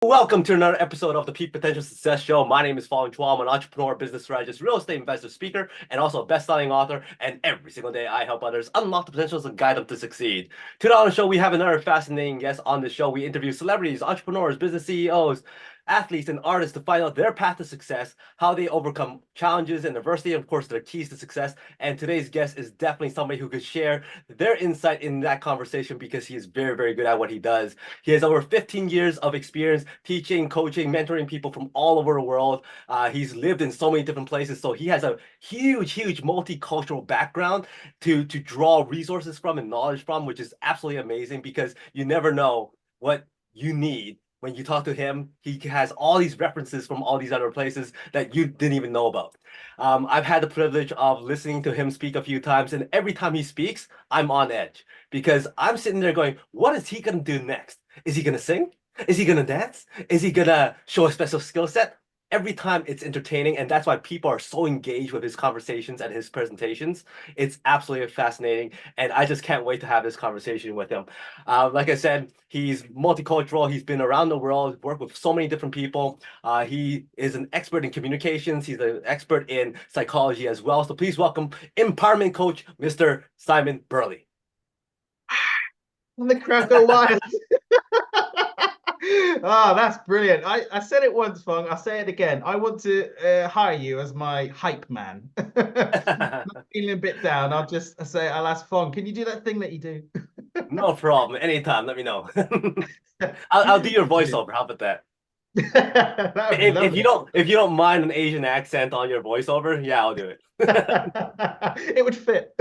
Welcome to another episode of the Peak Potential Success Show. My name is Fong. I'm an entrepreneur, business strategist, real estate investor, speaker, and also a best-selling author. And every single day, I help others unlock the potentials and guide them to succeed. Today on the show, we have another fascinating guest on the show. We interview celebrities, entrepreneurs, business CEOs, athletes, and artists to find out their path to success, how they overcome challenges and adversity, and of course, their keys to success. And today's guest is definitely somebody who could share their insight in that conversation because he is very, very good at what he does. He has over 15 years of experience teaching, coaching, mentoring people from all over the world. He's lived in so many different places, so he has a huge, huge multicultural background to draw resources from and knowledge from, which is absolutely amazing because you never know what you need. When you talk to him, he has all these references from all these other places that you didn't even know about. I've had the privilege of listening to him speak a few times, and every time he speaks, I'm on edge because I'm sitting there going, what is he going to do next? Is he going to sing? Is he going to dance? Is he going to show a special skill set? Every time it's entertaining, and that's why people are so engaged with his conversations and his presentations. It's absolutely fascinating, and I just can't wait to have this conversation with him. Like I said, he's multicultural. He's been around the world, worked with so many different people. He is an expert in communications. He's an expert in psychology as well. So please welcome empowerment coach, Mr. Simon Burley. And the crowd go wild. Oh, that's brilliant. I said it once, Fong. I'll say it again. I want to hire you as my hype man. I'm feeling a bit down. I'll ask Fong, can you do that thing that you do? No problem. Anytime. Let me know. I'll do your voiceover. How about that? That would be If lovely. you don't mind an Asian accent on your voiceover, yeah, I'll do it. It would fit.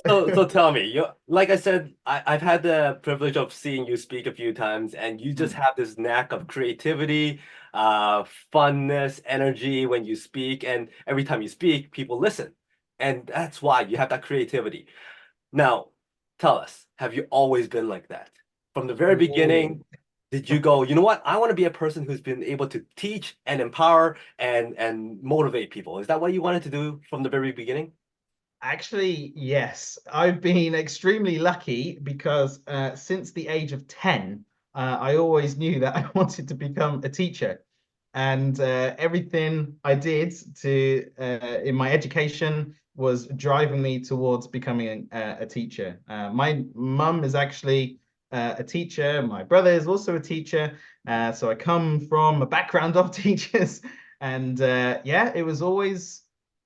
So tell me, like I said, I've had the privilege of seeing you speak a few times, and you just Mm. have this knack of creativity, funness, energy when you speak, and every time you speak, people listen. And that's why you have that creativity. Now, tell us, have you always been like that? From the very Ooh. beginning, did you go, you know what? I want to be a person who's been able to teach and empower and motivate people. Is that what you wanted to do from the very beginning? Actually, yes. I've been extremely lucky because since the age of 10, I always knew that I wanted to become a teacher. And everything I did in my education was driving me towards becoming a teacher. My mum is actually a teacher. My brother is also a teacher. So I come from a background of teachers. And yeah, it was always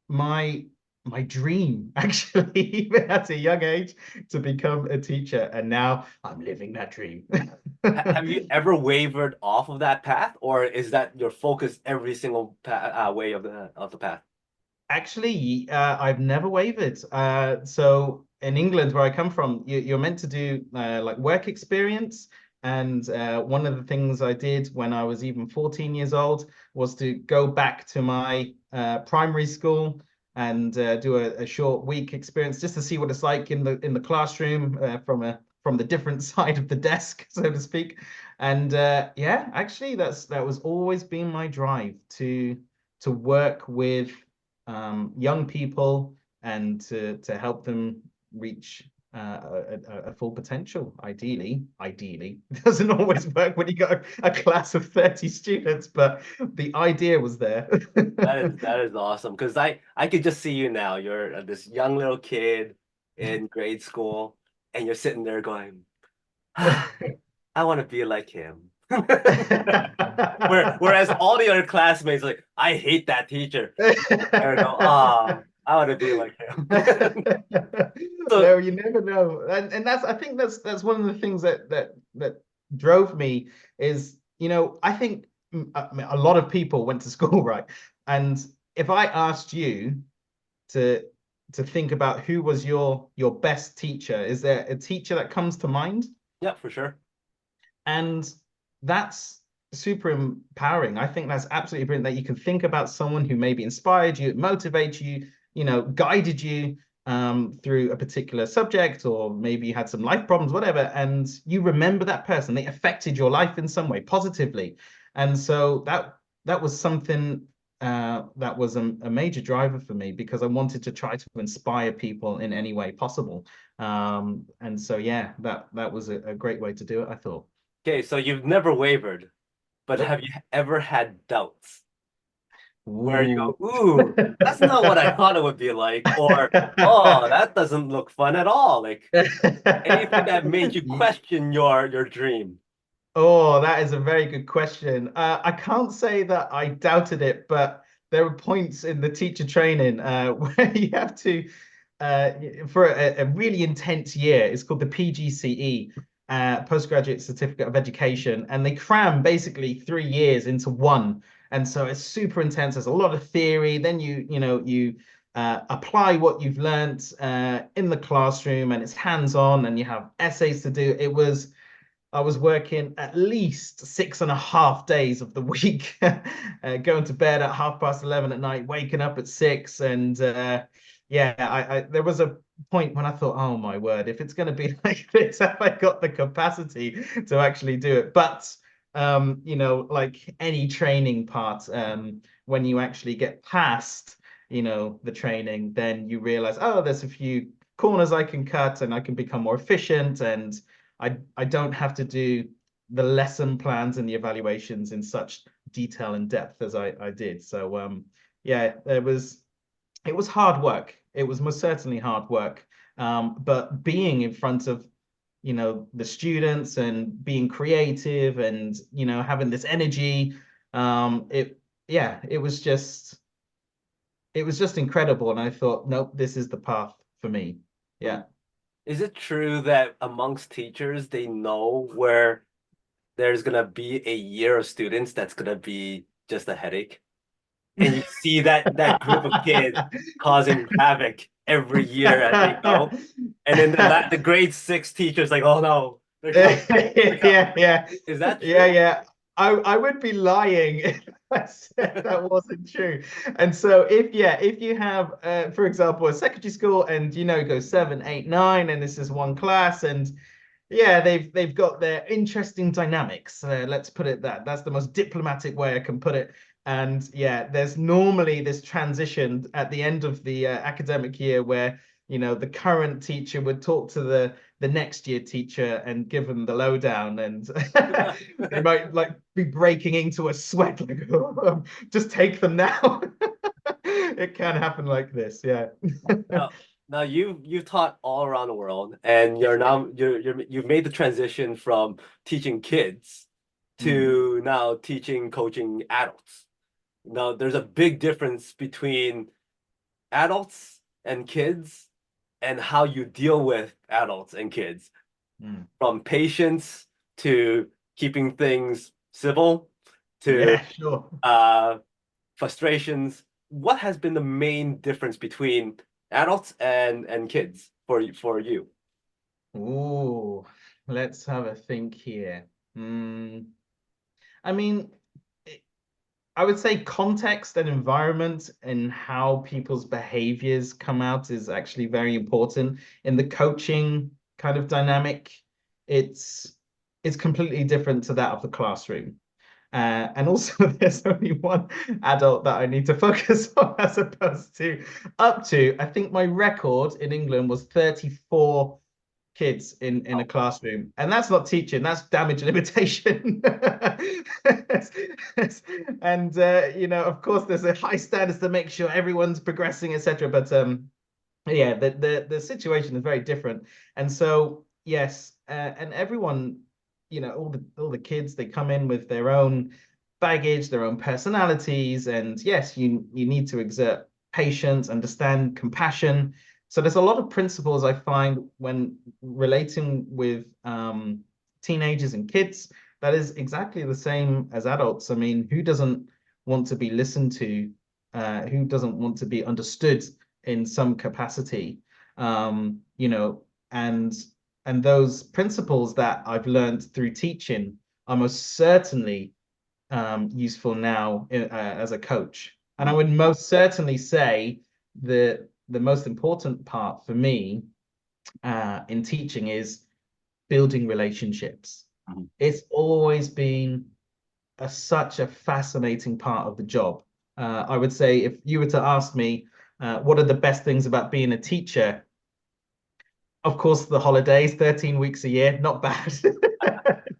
my my dream, actually, even at a young age, to become a teacher. And now I'm living that dream. Have you ever wavered off of that path, or is that your focus every single way of the path? Actually, I've never wavered. So in England, where I come from, you're meant to do like work experience. And one of the things I did when I was even 14 years old was to go back to my primary school and do a short week experience just to see what it's like in the classroom from the different side of the desk, so to speak. And yeah, actually, that was always been my drive to work with young people and to help them reach a full potential. Ideally, it doesn't always work when you got a class of 30 students, but the idea was there. That is awesome because I could just see you now. You're this young little kid in grade school, and you're sitting there going, "Ah, I want to be like him." Whereas all the other classmates like, I hate that teacher. And I go, I want to be like him. So No, you never know, and that's I think that's one of the things that drove me is I think I mean, a lot of people went to school, right? And if I asked you to think about who was your best teacher, is there a teacher that comes to mind? yeah, for sure. And that's super empowering. I think that's absolutely brilliant that you can think about someone who maybe inspired you, motivated you, guided you through a particular subject, or maybe you had some life problems, whatever, and you remember that person. They affected your life in some way positively. And so that was something that was a major driver for me because I wanted to try to inspire people in any way possible. And so yeah, that was a great way to do it, I thought. Okay, so you've never wavered, but have Nope. you ever had doubts where you Ooh. go, ooh, that's not what I thought it would be like, or oh, that doesn't look fun at all. Like anything that made you Ye- question your dream. Oh, that is a very good question. I can't say that I doubted it, but there were points in the teacher training where you have to, uh, for a really intense year, it's called the PGCE, Postgraduate Certificate of Education, and they cram basically 3 years into one. And so it's super intense. There's a lot of theory. Then you apply what you've learnt in the classroom, and it's hands-on, and you have essays to do. I was working at least 6.5 days of the week, going to bed at 11:30 at night, waking up at 6. And yeah, there was a point when I thought, oh my word, if it's going to be like this, have I got the capacity to actually do it? But like any training part, when you actually get past, the training, then you realize, oh, there's a few corners I can cut and I can become more efficient, and I don't have to do the lesson plans and the evaluations in such detail and depth as I did. So yeah, it was hard work. It was most certainly hard work. But being in front of the students and being creative and having this energy, it yeah, it was just incredible. And I thought, nope, this is the path for me. Hmm. Yeah. Is it true that amongst teachers, they know where there's gonna be a year of students that's gonna be just a headache? And you see that group of kids causing havoc every year as they go. And then the grade six teacher's like, oh no, they're coming, they're coming. Yeah, yeah, Is that yeah, true? yeah. I would be lying if I said that wasn't true. And so if you have for example a secondary school and go 7, 8, 9 and this is one class, and yeah, they've got their interesting dynamics. Let's put it that. That's the most diplomatic way I can put it. And yeah, there's normally this transition at the end of the academic year where the current teacher would talk to the next year teacher and give them the lowdown, and they might like be breaking into a sweat, like, "Oh, just take them now." It can happen like this, yeah. Now, now you've taught all around the world, and you've made the transition from teaching kids Mm. to now teaching coaching adults. Now, there's a big difference between adults and kids and how you deal with adults and kids, Mm. from patience to keeping things civil to Yeah, sure. uh, frustrations. What has been the main difference between adults and kids for you? Ooh, let's have a think here. Mm, I mean, I would say context and environment and how people's behaviors come out is actually very important in the coaching kind of dynamic. It's it's completely different to that of the classroom. And also, there's only one adult that I need to focus on as opposed to up to. I think my record in England was 34 kids in a Oh, classroom, and that's not teaching, that's damage limitation. And of course there's a high standards to make sure everyone's progressing, etc. But yeah, the situation is very different. And so yes, and everyone, all the kids, they come in with their own baggage, their own personalities, and yes, you need to exert patience, understand, compassion. So there's a lot of principles I find when relating with teenagers and kids that is exactly the same as adults. I mean, who doesn't want to be listened to? Who doesn't want to be understood in some capacity? And those principles that I've learned through teaching are most certainly useful now as a coach. And I mhm, would most certainly say the most important part for me in teaching is building relationships. mhm. It's always been such a fascinating part of the job. I would say if you were to ask me what are the best things about being a teacher, of course, the holidays, 13 weeks a year, not bad.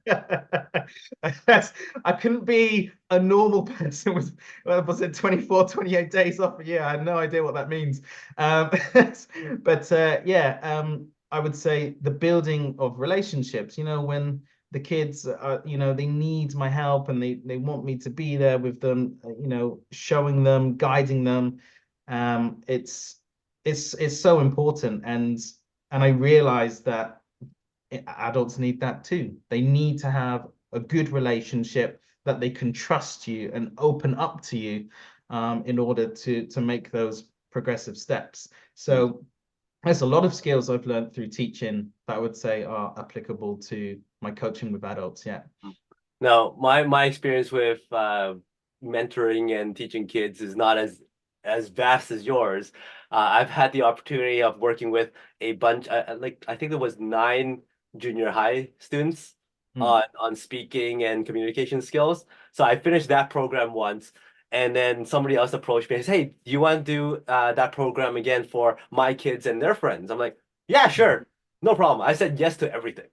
That's, I couldn't be a normal person with, well, was it 24, 28 days off a year? I have no idea what that means. Um, but yeah, I would say the building of relationships, when the kids are, they need my help and they want me to be there with them, showing them, guiding them. It's so important. And I realized that adults need that too. They need to have a good relationship that they can trust you and open up to you in order to make those progressive steps. So there's a lot of skills I've learned through teaching that I would say are applicable to my coaching with adults. Yeah. Now, my experience with mentoring and teaching kids is not as vast as yours. I've had the opportunity of working with a bunch, like I think there was 9 junior high students Mm. on speaking and communication skills. So I finished that program once, and then somebody else approached me and said, "Hey, do you want to do that program again for my kids and their friends?" I'm like, "Yeah, sure, no problem." I said yes to everything,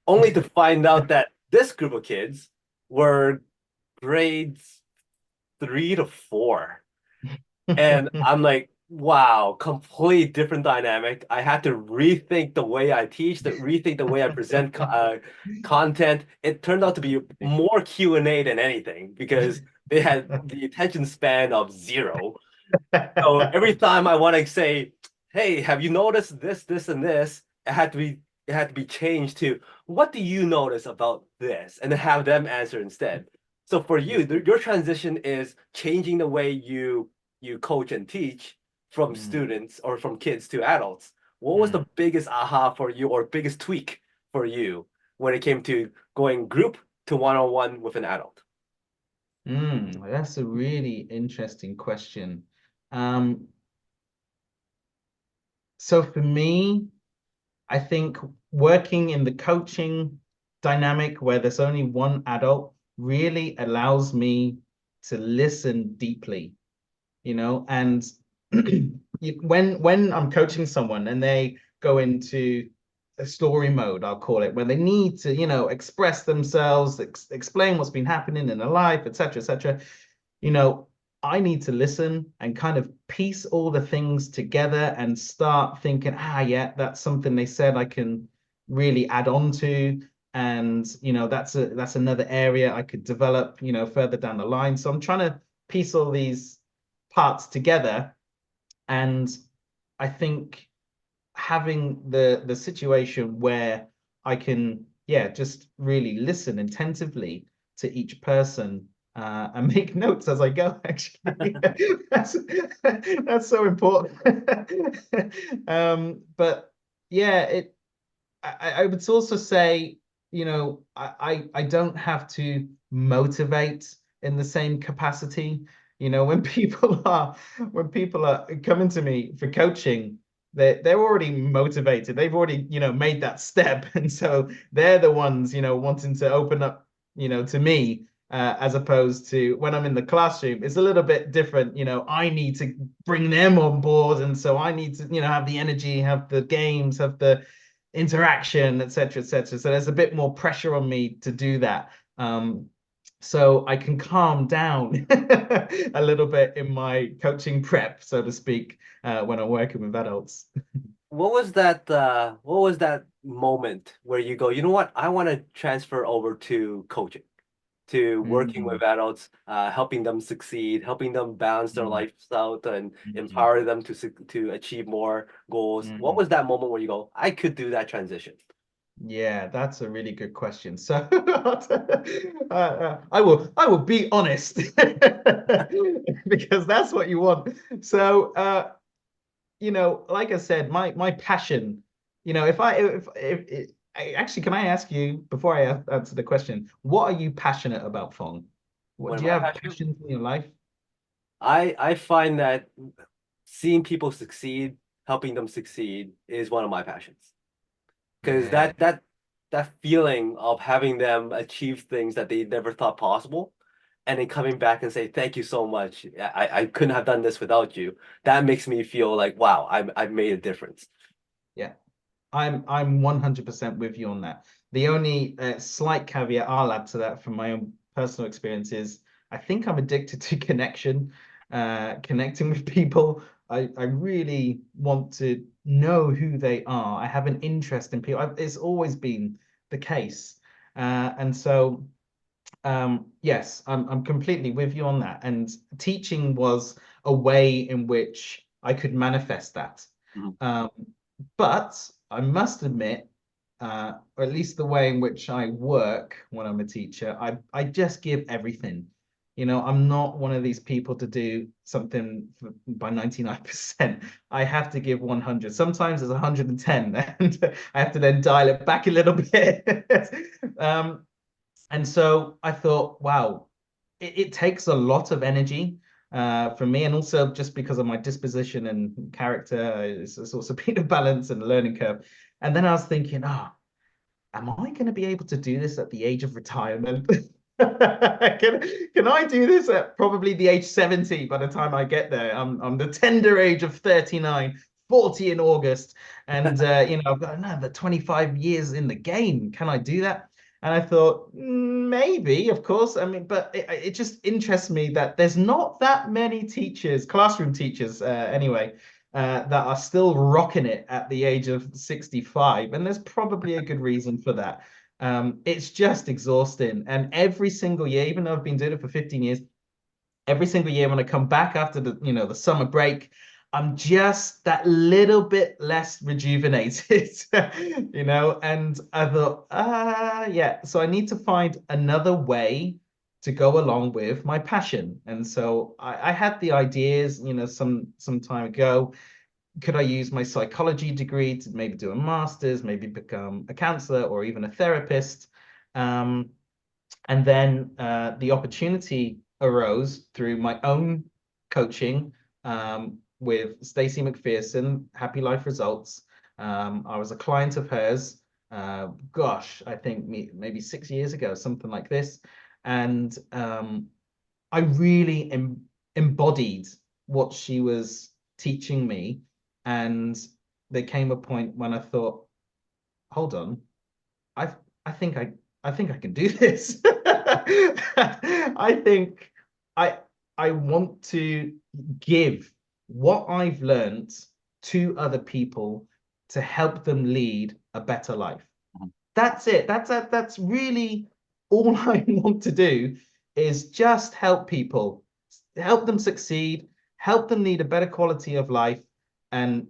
only to find out that this group of kids were grades 3 to 4. And I'm like, wow, complete different dynamic. I had to rethink the way I teach, rethink the way I present content. It turned out to be more Q&A than anything because they had the attention span of 0. So every time I want to say, "Hey, have you noticed this, this, and this?" It had to be changed to, "What do you notice about this?" And then have them answer instead. So for you, your transition is changing the way you coach and teach from Mm. students or from kids to adults. What was Mm. the biggest aha for you or biggest tweak for you when it came to going group to one-on-one with an adult? That's a really interesting question. Um, so for me, I think working in the coaching dynamic where there's only one adult really allows me to listen deeply, and when I'm coaching someone and they go into a story mode, I'll call it, where they need to, express themselves, explain what's been happening in their life, etc., etc. You know, I need to listen and kind of piece all the things together and start thinking, yeah, that's something they said I can really add on to. And, that's another area I could develop, further down the line. So I'm trying to piece all these parts together. And I think having the situation where I can, yeah, just really listen attentively to each person and make notes as I go. Actually, that's so important. But yeah, I would also say, I don't have to motivate in the same capacity. When people are coming to me for coaching, they're already motivated. They've already, made that step. And so they're the ones, wanting to open up, to me, as opposed to when I'm in the classroom. It's a little bit different. I need to bring them on board. And so I need to, have the energy, have the games, have the interaction, etc., etc. So there's a bit more pressure on me to do that. So I can calm down a little bit in my coaching prep, so to speak, when I'm working with adults. What was that moment where you go, you know what, I want to transfer over to coaching, to working Mm, with adults, helping them succeed, helping them balance their mm, lives out and mm, empower them to achieve more goals. What mm. was that moment where you go, I could do that transition? Yeah, that's a really good question. So I will be honest because that's what you want. So like I said, my passion, if actually, can I ask you before I answer the question, what are you passionate about, Fong? What What do am you I have passionate? passions in your life? I find that seeing people succeed, helping them succeed is one of my passions. Because Yeah. that feeling of having them achieve things that they never thought possible, and then coming back and say thank you so much. I couldn't have done this without you. That makes me feel like wow, I've made a difference. Yeah. I'm 100% with you on that. The only slight caveat I'll add to that from my own personal experience is I think I'm addicted to connection, connecting with people. I really want to know who they are. I have an interest in people. It's always been the case. And so, yes, I'm completely with you on that. And teaching was a way in which I could manifest that. Mhm. Um, but I must admit, or at least the way in which I work when I'm a teacher, I just give everything. I'm not one of these people to do something by 99%. I have to give 100. Sometimes it's 110, and I have to then dial it back a little bit. And so I thought, wow, it takes a lot of energy from me, and also just because of my disposition and character, it's also been a balance and a learning curve. And then I was thinking, oh, am I going to be able to do this at the age of retirement? Can I do this at probably the age 70 by the time I get there? I'm the tender age of 39, 40 in August. And I've got another 25 years in the game. Can I do that? And I thought, maybe, of course. I mean, but it just interests me that there's not that many teachers, classroom teachers, anyway, that are still rocking it at the age of 65. And there's probably a good reason for that. It's just exhausting. And every single year, even though I've been doing it for 15 years, every single year when I come back after the summer break, I'm just that little bit less rejuvenated, and I thought, yeah, so I need to find another way to go along with my passion. And so I had the ideas, some time ago. Could I use my psychology degree to maybe do a master's, maybe become a counselor or even a therapist? Um, and then the opportunity arose through my own coaching with Stacey McPherson, Happy Life Results. I was a client of hers, gosh, I think maybe 6 years ago, something like this. And I really embodied what she was teaching me. And there came a point when I thought, hold on, I I think I think I can do this. I think I I want to give what I've learned to other people to help them lead a better life. Mhm. That's it. That's really all I want to do is just help people, help them succeed, help them lead a better quality of life, and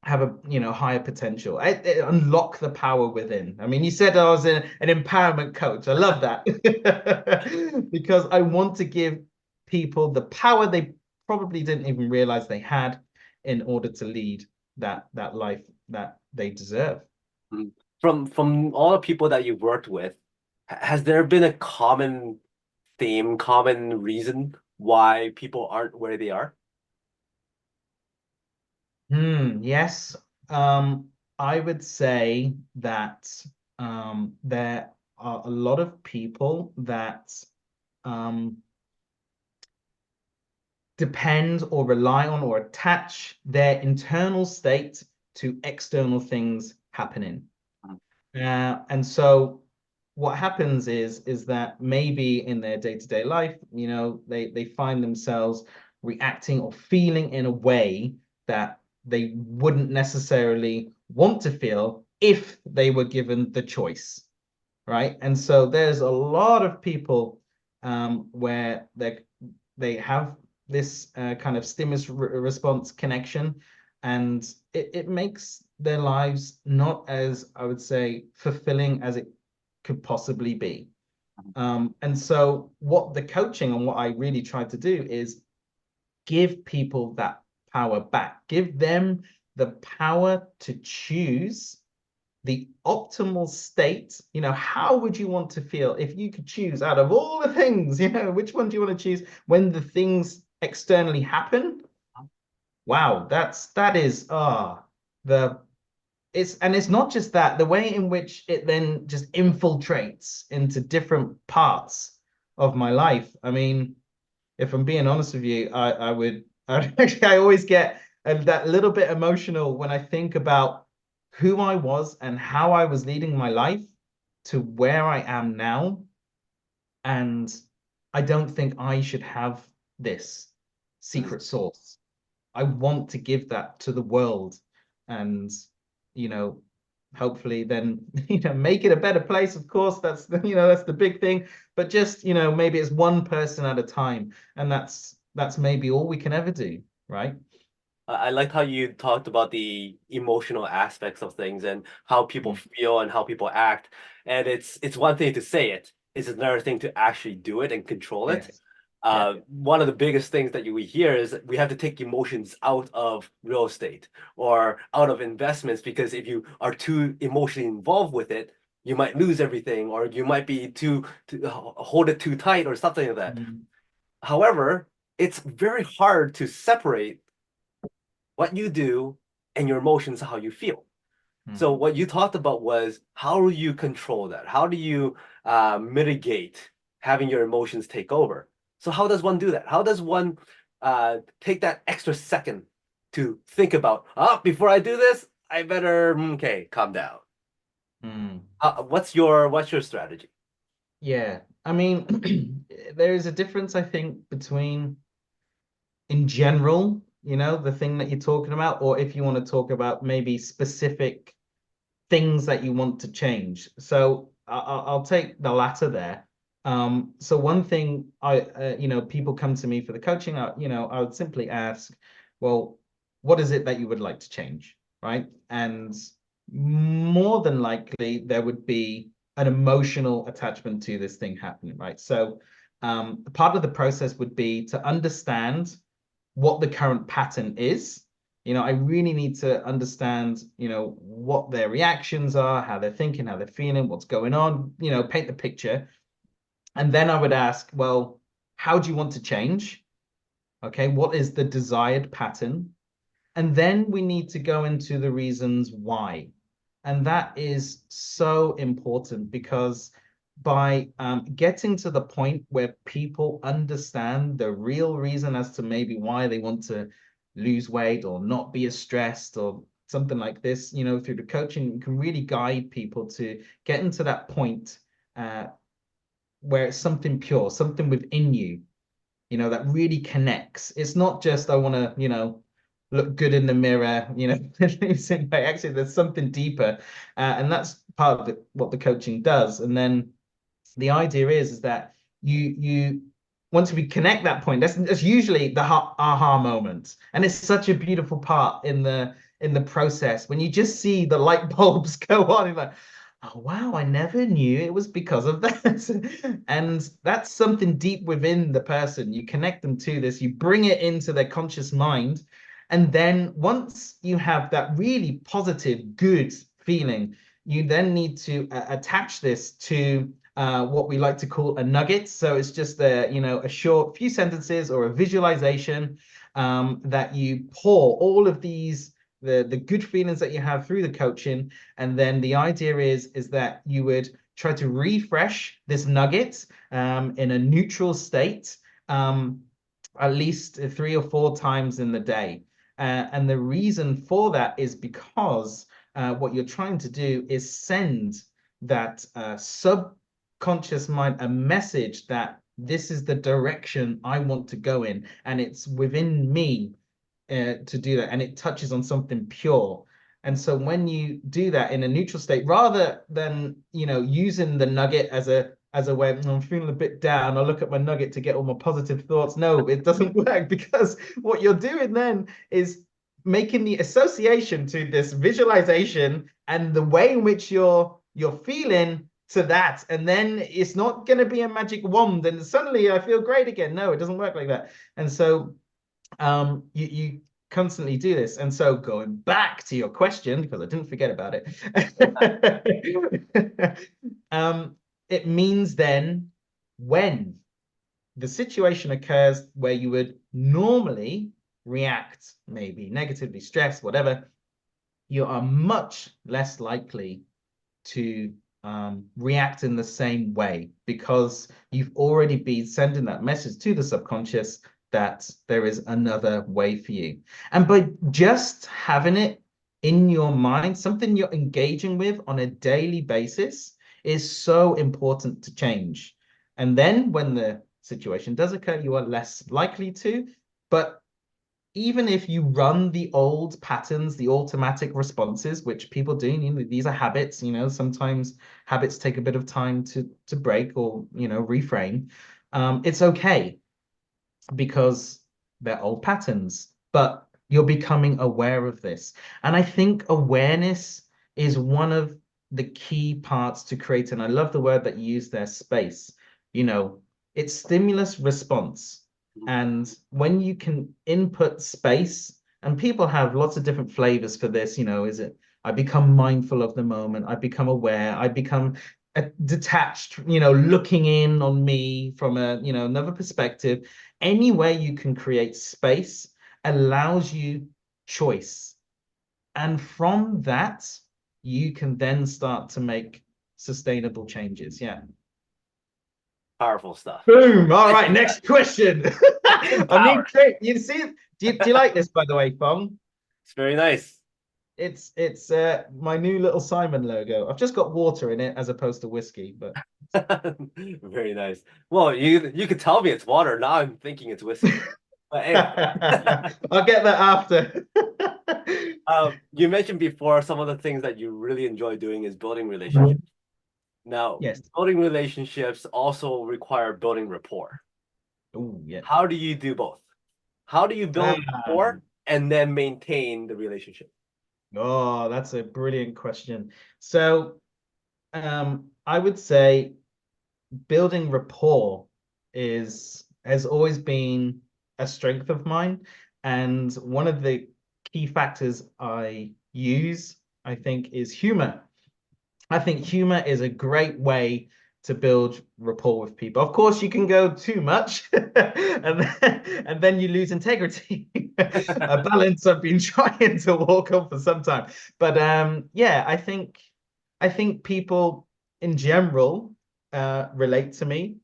have a higher potential. It unlock the power within. I mean, you said I was an empowerment coach. I love that because I want to give people the power they probably didn't even realize they had in order to lead that life that they deserve. Mhm. From all the people that you've worked with, has there been a common theme, common reason why people aren't where they are? Yes. I would say that there are a lot of people that um, depend or rely on or attach their internal state to external things happening. Mhm. And so what happens is that maybe in their day-to-day life, they find themselves reacting or feeling in a way that they wouldn't necessarily want to feel if they were given the choice, right? And so there's a lot of people where they have this kind of stimulus response connection, and it makes their lives not as, I would say, fulfilling as it could possibly be. And so what the coaching and what I really try to do is give people that power back, give them the power to choose the optimal state. How would you want to feel if you could choose out of all the things, which one do you want to choose when the things externally happen? Wow, that is the it's not just that, the way in which it then just infiltrates into different parts of my life. I mean, if I'm being honest with you, I always get that little bit emotional when I think about who I was and how I was leading my life to where I am now. And I don't think I should have this Mm. secret sauce. I want to give that to the world and, you know, hopefully then, make it a better place. Of course, that's the big thing. But just, maybe it's one person at a time. And that's maybe all we can ever do, right? I liked how you talked about the emotional aspects of things and how people Mm. feel and how people act. And it's one thing to say it, it's another thing to actually do it and control it. Yes. Yeah. One of the biggest things that we hear is we have to take emotions out of real estate or out of investments because if you are too emotionally involved with it, you might lose everything or you might be too hold it too tight or something like that. Mm. However, it's very hard to separate what you do and your emotions, how you feel. So Mm. what you talked about was how do you control that? How do you mitigate having your emotions take over? So how does one do that? How does one take that extra second to think about, before I do this, I better okay, calm down. Mm. What's your strategy? Yeah. I mean, there is a difference, I think, between in general, the thing that you're talking about, or if you want to talk about maybe specific things that you want to change. So I'll take the latter there. So one thing people come to me for the coaching, I would simply ask, well, what is it that you would like to change, right? And more than likely, there would be an emotional attachment to this thing happening, right? So part of the process would be to understand what the current pattern is. I really need to understand, what their reactions are, how they're thinking, how they're feeling, what's going on, paint the picture. And then I would ask, well, how do you want to change? Okay, what is the desired pattern? And then we need to go into the reasons why. And that is so important because by getting to the point where people understand the real reason as to maybe why they want to lose weight or not be as stressed or something like this, through the coaching, you can really guide people to get into that point uh, where it's something pure, something within you, that really connects. It's not just I want to, look good in the mirror, actually there's something deeper. And that's part of what the coaching does. And then the idea is that you once we connect that point, that's usually the aha moment. And it's such a beautiful part in the process when you just see the light bulbs go on. You're like, oh wow, I never knew it was because of that. And that's something deep within the person. You connect them to this, you bring it into their conscious mind. And then once you have that really positive, good feeling, you then need to attach this to what we like to call a nugget. So it's just a short few sentences or a visualization that you pour all of these the good feelings that you have through the coaching, and then the idea is that you would try to refresh this nugget in a neutral state at least 3 or 4 times in the day. And the reason for that is because what you're trying to do is send that subconscious mind a message that this is the direction I want to go in, and it's within me to do that, and it touches on something pure. And so when you do that in a neutral state, rather than using the nugget as a way of, I'm feeling a bit down, I'll look at my nugget to get all my positive thoughts. No, it doesn't work because what you're doing then is making the association to this visualization and the way in which you're feeling to that, and then it's not going to be a magic wand and suddenly I feel great again. No, it doesn't work like that. And so you constantly do this. And so going back to your question, because I didn't forget about it, it means then when the situation occurs where you would normally react, maybe negatively stressed, whatever, you are much less likely to react in the same way because you've already been sending that message to the subconscious that there is another way for you. And by just having it in your mind, something you're engaging with on a daily basis is so important to change. And then when the situation does occur, you are less likely to. But even if you run the old patterns, the automatic responses, which people do, these are habits, sometimes habits take a bit of time to break or, reframe. It's okay because they're old patterns, but you're becoming aware of this. And I think awareness is one of the key parts to create, and I love the word that you use there, space. You know, it's stimulus response. And when you can input space, and people have lots of different flavors for this, is it I become mindful of the moment, I become aware, I become detached, looking in on me from another perspective. Any way you can create space allows you choice. And from that, you can then start to make sustainable changes. Yeah. Powerful stuff. Boom. All right. Next question. I Power. need you see, do you like this, by the way, Fong? It's very nice. It's my new little Simon logo. I've just got water in it as opposed to whiskey, but Very nice. Well, you could tell me it's water. Now I'm thinking it's whiskey. But anyway, I'll get that after. you mentioned before some of the things that you really enjoy doing is building relationships. Now, Yes. building relationships also require building rapport. Oh, yeah. How do you do both? How do you build Ah, rapport and then maintain the relationship? oh, that's a brilliant question. So, I would say building rapport has always been a strength of mine, and one of the key factors I use, I think, is humor. I think humor is a great way to build rapport with people. Of course, you can go too much and then you lose integrity. A balance I've been trying to walk on for some time. But yeah, I think people in general relate to me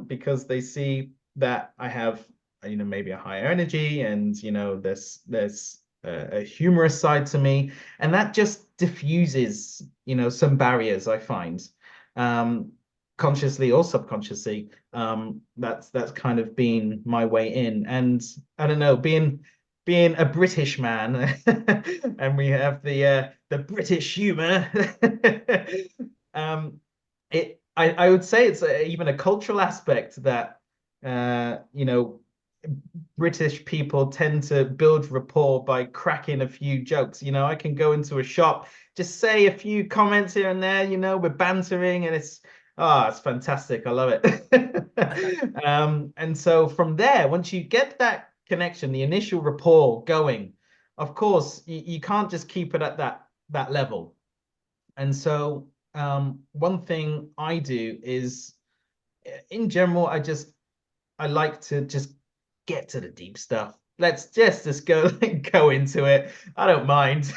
because they see that I have maybe a higher energy and there's a humorous side to me, and that just diffuses some barriers I find, um consciously or subconsciously. That's kind of been my way in, and I don't know, being a British man and we have the British humor. I would say it's even a cultural aspect that you know British people tend to build rapport by cracking a few jokes. I can go into a shop, just say a few comments here and there, we're bantering, and it's fantastic. I love it. And so from there, once you get that connection, the initial rapport going, of course, you can't just keep it at that level. And so one thing I do is, in general, I like to just get to the deep stuff. Let's just go into it. I don't mind.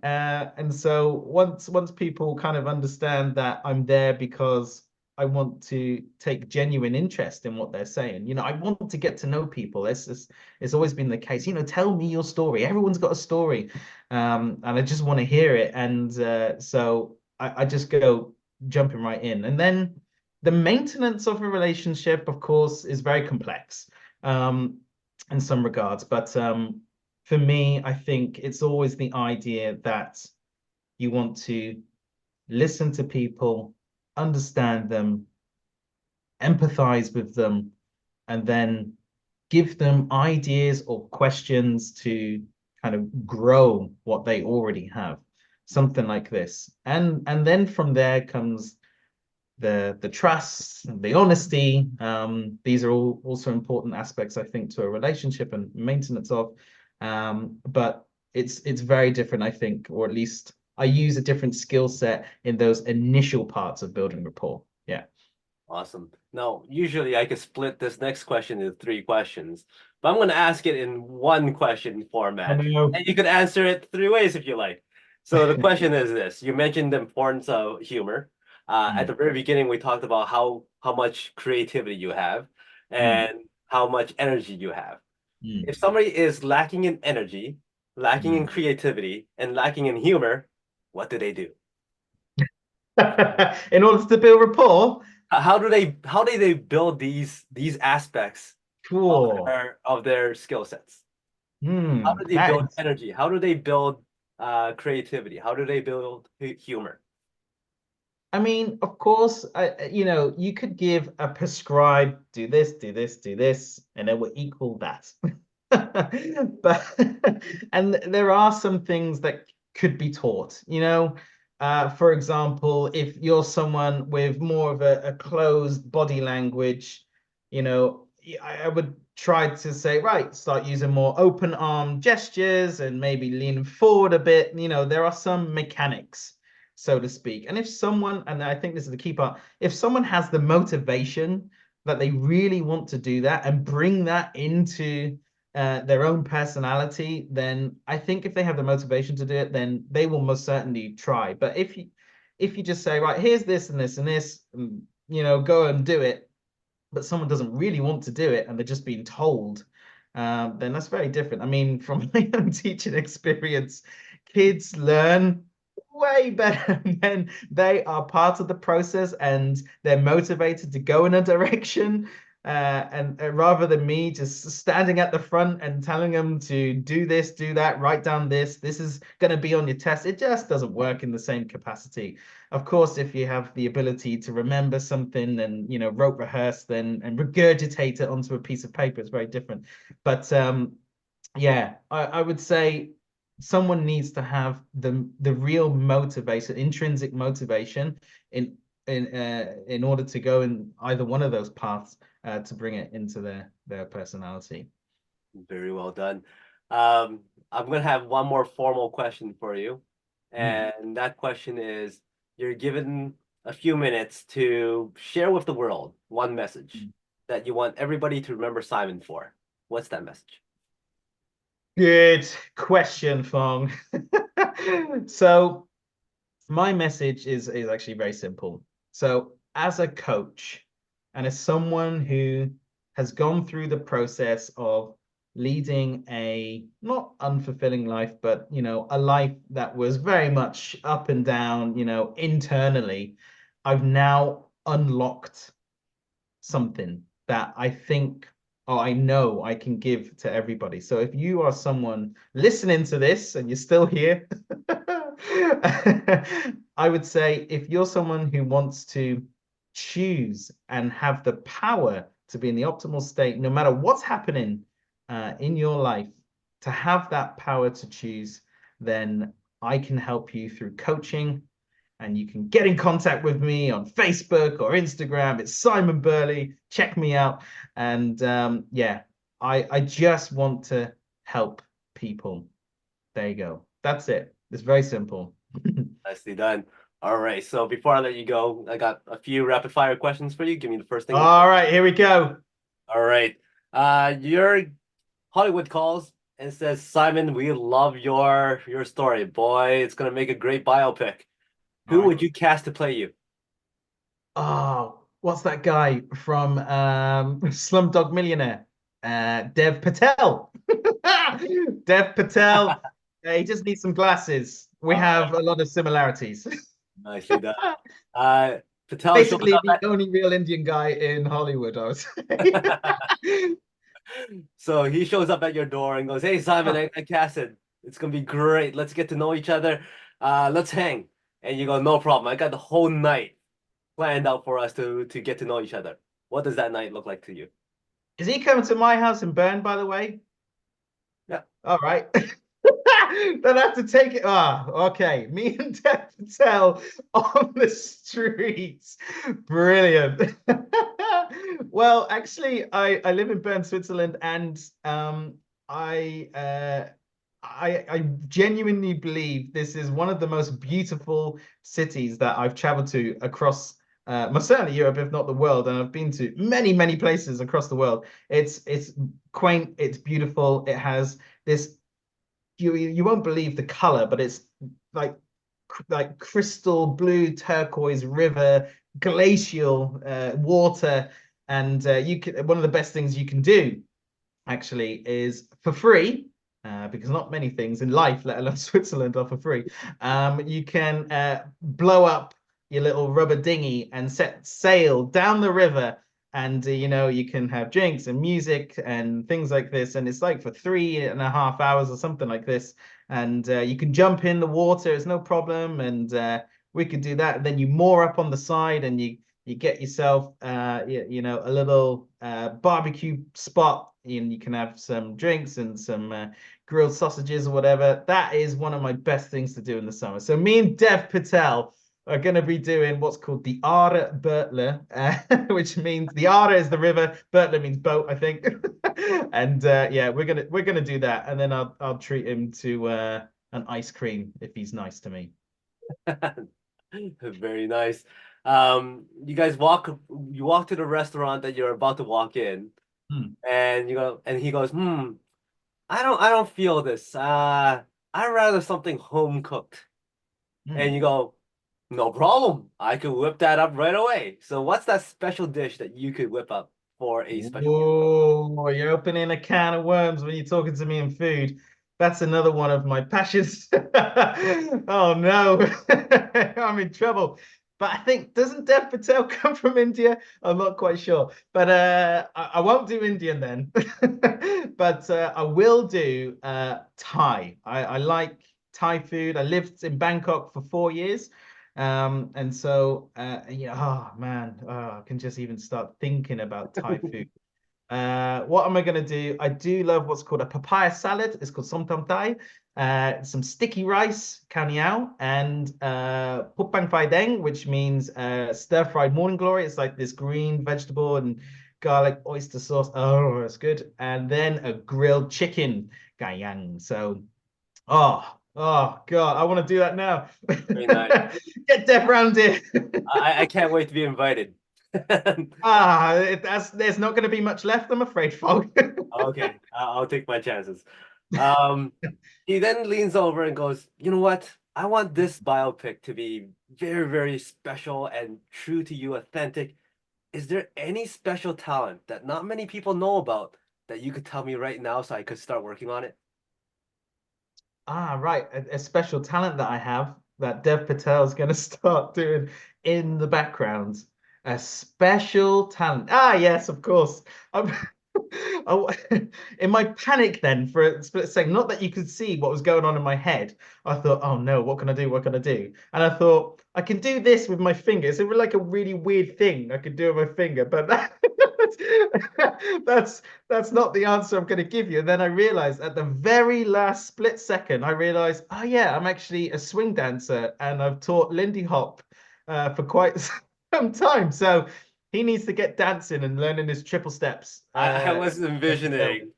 And so once people kind of understand that I'm there because I want to take genuine interest in what they're saying. I want to get to know people. It's always been the case. Tell me your story. Everyone's got a story, and I just want to hear it. And so I just go jumping right in, and then the maintenance of a relationship, of course, is very complex um, in some regards. But for me, I think it's always the idea that you want to listen to people, understand them, empathize with them, and then give them ideas or questions to kind of grow what they already have. Something like this. And then from there comes the trust, the honesty. These are all also important aspects, I think, to a relationship and maintenance of. But it's very different, I think, or at least I use a different skill set in those initial parts of building rapport. Yeah. Awesome. Now, usually I could split this next question into three questions, but I'm going to ask it in one question I format, know. and you could answer it three ways if you like. So the question is this: you mentioned the importance of humor. At the Mm, very beginning, we talked about how much creativity you have mm, and how much energy you have. If mm, somebody is lacking in energy, lacking in Mm. creativity, and lacking in humor, what do they do? In order to build rapport, How do they build these aspects of cool. their skill sets? How do they That build is, energy? How do they build creativity? How do they build humor? I mean, of course, you could give a prescribed do this, do this, do this, and it will equal that. But and there are some things that could be taught, for example, if you're someone with more of a closed body language, I would try to say, right, start using more open arm gestures and maybe lean forward a bit. There are some mechanics, so to speak. And if someone, and I think this is the key part, if someone has the motivation that they really want to do that and bring that into their own personality, then I think if they have the motivation to do it, then they will most certainly try. But if you just say, right, here's this and this and this, go and do it, but someone doesn't really want to do it and they're just being told, then that's very different. I mean, from my own teaching experience, kids learn way better when they are part of the process and they're motivated to go in a direction. And rather than me just standing at the front and telling them to do this, do that, write down this is going to be on your test, it just doesn't work in the same capacity. Of course, if you have the ability to remember something and rote rehearse then and regurgitate it onto a piece of paper, it's very different. But yeah, I would say someone needs to have the real motivation, intrinsic motivation in order to go in either one of those paths to bring it into their personality. Very well done. I'm gonna have one more formal question for you, Mm. and that question is: you're given a few minutes to share with the world one message that you want everybody to remember Simon for. What's that message? Good question, Fong. So my message is actually very simple. So as a coach and as someone who has gone through the process of leading a not unfulfilling life, but a life that was very much up and down, internally, I've now unlocked something that I think or I know I can give to everybody. So if you are someone listening to this and you're still here, I would say if you're someone who wants to choose and have the power to be in the optimal state, no matter what's happening in your life, to have that power to choose, then I can help you through coaching, and you can get in contact with me on Facebook or Instagram. It's Simon Burley. Check me out. And yeah, I just want to help people. There you go. That's it. It's very simple. Nicely done. All right. So before I let you go, I got a few rapid fire questions for you. Give me the first thing. All right, here we go. All right. Your Hollywood calls and says, Simon, we love your story. Boy, it's gonna make a great biopic. All Who right. would you cast to play you? Oh, what's that guy from Slumdog Millionaire? Dev Patel. Dev Patel. He just needs some glasses. We All right. have a lot of similarities. Nicely done. Uh, Patel shows Basically, up the only real Indian guy in Hollywood, I would say. at so he shows up at your door and goes, "Hey Simon, I casted. It's gonna be great. Let's get to know each other. Let's hang." And you go, "No problem. I got the whole night planned out for us to get to know each other." What does that night look like to you? Is he coming to my house in Bern, by the way? Yeah. All right. Then I have to take it. Ah, okay. Me and Dev Patel on the streets. Brilliant. Well, actually, I live in Bern, Switzerland, and I I genuinely believe this is one of the most beautiful cities that I've traveled to across most certainly Europe, if not the world. And I've been to many, many places across the world. It's quaint, it's beautiful. It has this you won't believe the color, but it's like crystal blue turquoise river, glacial water, and you can one of the best things you can do actually is for free. because not many things in life, let alone Switzerland, are for free. You can blow up your little rubber dinghy and set sail down the river. And you can have drinks and music and things like this. And it's like for 3.5 hours or something like this. And you can jump in the water, it's no problem. And we could do that. And then you moor up on the side and you get yourself a little barbecue spot, and you can have some drinks and some grilled sausages or whatever. That is one of my best things to do in the summer. So me and Dev Patel are going to be doing what's called the Aare BURLEIGH, which means the Aare is the river, BURLEIGH means boat, I think. And yeah, we're gonna do that, and then I'll treat him to an ice cream if he's nice to me. Very nice. You walk to the restaurant that you're about to walk in, Hmm. and he goes, I don't feel this. I'd rather something home cooked. And Hmm. you go, no problem. I could whip that up right away. So what's that special dish that you could whip up for a special guest? Oh, you're opening a can of worms when you're talking to me in food. That's another one of my passions. Oh no, I'm in trouble. But I think doesn't Dev Patel come from India? I'm not quite sure. But I won't do Indian then. But I will do Thai. I like Thai food. I lived in Bangkok for 4 years. And so, oh man, I can just even start thinking about Thai food. What am I going to do? I do love what's called a papaya salad. It's called som tam Thai. Some sticky rice, kaniao, and pupang phai deng, which means stir-fried morning glory. It's like this green vegetable and garlic oyster sauce. Oh, it's good. And then a grilled chicken, gayang. So oh God, I want to do that now. Very nice. Get Dev round here. I can't wait to be invited. There's not going to be much left, I'm afraid, Fong. Okay, I'll take my chances. Um, he then leans over and goes, you know what? I want this biopic to be very, very special and true to you, authentic. Is there any special talent that not many people know about that you could tell me right now so I could start working on it? Right. A special talent that I have that Dev Patel is going to start doing in the background. A special talent. Yes, of course. I'm, in my panic then for a split second, not that you could see what was going on in my head, I thought, oh no, what can I do? What can I do? And I thought, I can do this with my finger. It's like a really weird thing I could do with my finger, but that's not the answer I'm going to give you. And then I realized at the very last split second, I realized, oh yeah, I'm actually a swing dancer and I've taught Lindy Hop for quite some time. So he needs to get dancing and learning his triple steps. I was So, envisioning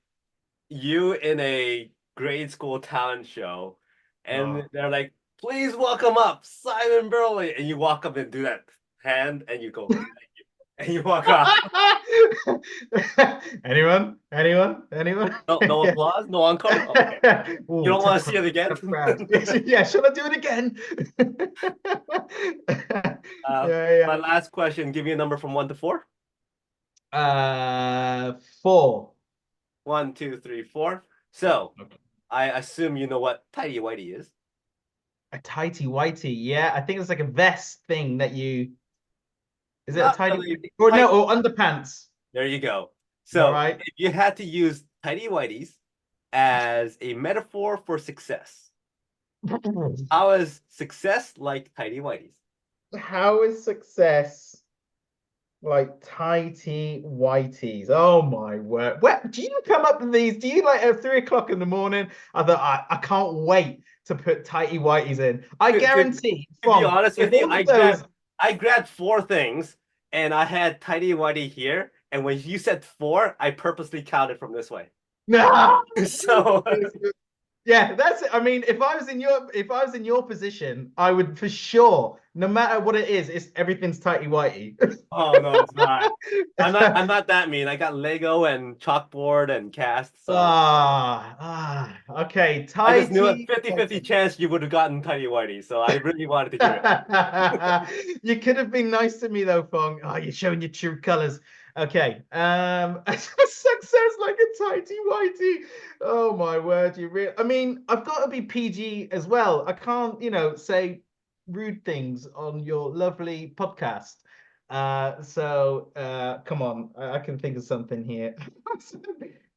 you in a grade school talent show, and oh. they're like, please welcome up Simon Burley. And you walk up and do that hand, and you go, and you walk off. Anyone? Anyone? Anyone? No, no Yeah. applause, no encore. Okay. You Ooh, don't want tough to see it crowd, again? tough crowd. Yeah, shall I do it again? Uh, Yeah, my last question, give me a number from 1 to 4. yeah. 4. 1, 2, 3, 4. So Okay. I assume you know what tidy whitey is. A tighty whitey. Yeah, I think it's like a vest thing that you. Is it a Not tidy really whitey? Or no, tight. or underpants. There you go. All So right. if you had to use tidy whities as a metaphor for success, how is success like tidy whities? How is success like tighty whities? Oh my word. Where do you come up with these? Do you like at 3 o'clock in the morning? I thought I can't wait to put tighty whities in. I To, to, guarantee, to be Fong, honest if with you, all of those I grabbed 4 things and I had tidy whitey here. And when you said 4, I purposely counted from this way. no. So Yeah, that's it. I mean, if I was in your position, I would for sure, no matter what it is, it's everything's tighty whitey. oh no, it's not. I'm not that mean. I got Lego and chalkboard and cast, so Okay, I just knew a tighty 50-50 whitey. chance you would have gotten Tidy Whitey, so I really wanted to hear it. You could have been nice to me though, Fong. Oh, you're showing your true colors. Okay. Success like a tighty whitey. Oh my word, you real I mean, I've got to be PG as well. I can't, say rude things on your lovely podcast. Come on, I can think of something here.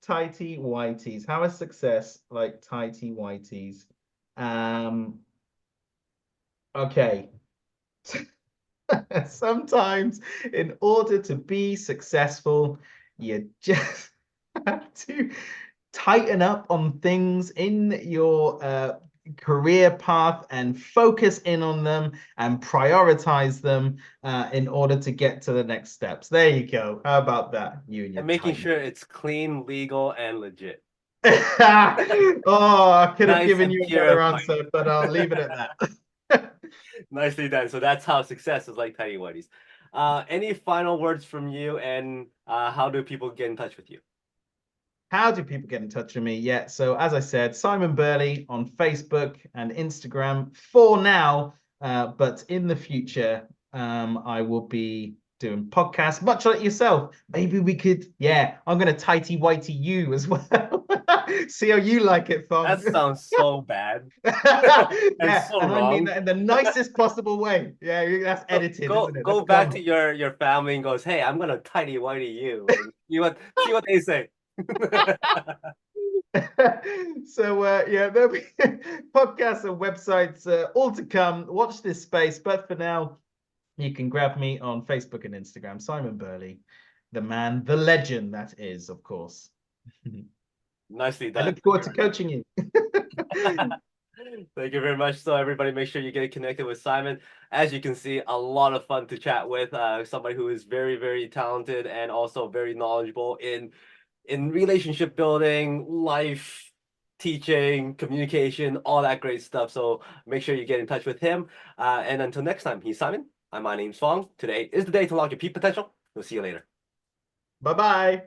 Tighty whiteys. How is success like tighty whiteys? Um, okay. Sometimes, in order to be successful, you just have to tighten up on things in your career path and focus in on them and prioritize them in order to get to the next steps. There you go. How about that? You and your And making tight. sure it's clean, legal, and legit. Oh, I could have Nice given and you another purified. answer, but I'll leave it at that. Nicely done. So that's how success is like tiny whities. Any final words from you, and how do people get in touch with you? How do people get in touch with me? Yeah, so as I said, Simon Burley on Facebook and Instagram for now, but in the future, I will be doing podcasts, much like yourself. Maybe we could, yeah, I'm going to tighty whitey you as well. See how you like it, Fong. That sounds so bad and Yeah, so and I mean wrong. that in the nicest possible way. Yeah, that's Go edited, go isn't it? go That's back to gone. your family and goes, hey, I'm gonna tidy whitey you, and see what they say. Yeah, there'll be podcasts and websites all to come. Watch this space, but for now, you can grab me on Facebook and Instagram, Simon Burley, the man, the legend that is, of course. Nicely I done. look forward to coaching you. Thank you very much. So everybody, make sure you get connected with Simon. As you can see, a lot of fun to chat with. Somebody who is very, very talented and also very knowledgeable in relationship building, life teaching, communication, all that great stuff. So make sure you get in touch with him. And until next time, he's Simon. My name's Fong. Today is the day to unlock your peak potential. We'll see you later. Bye bye.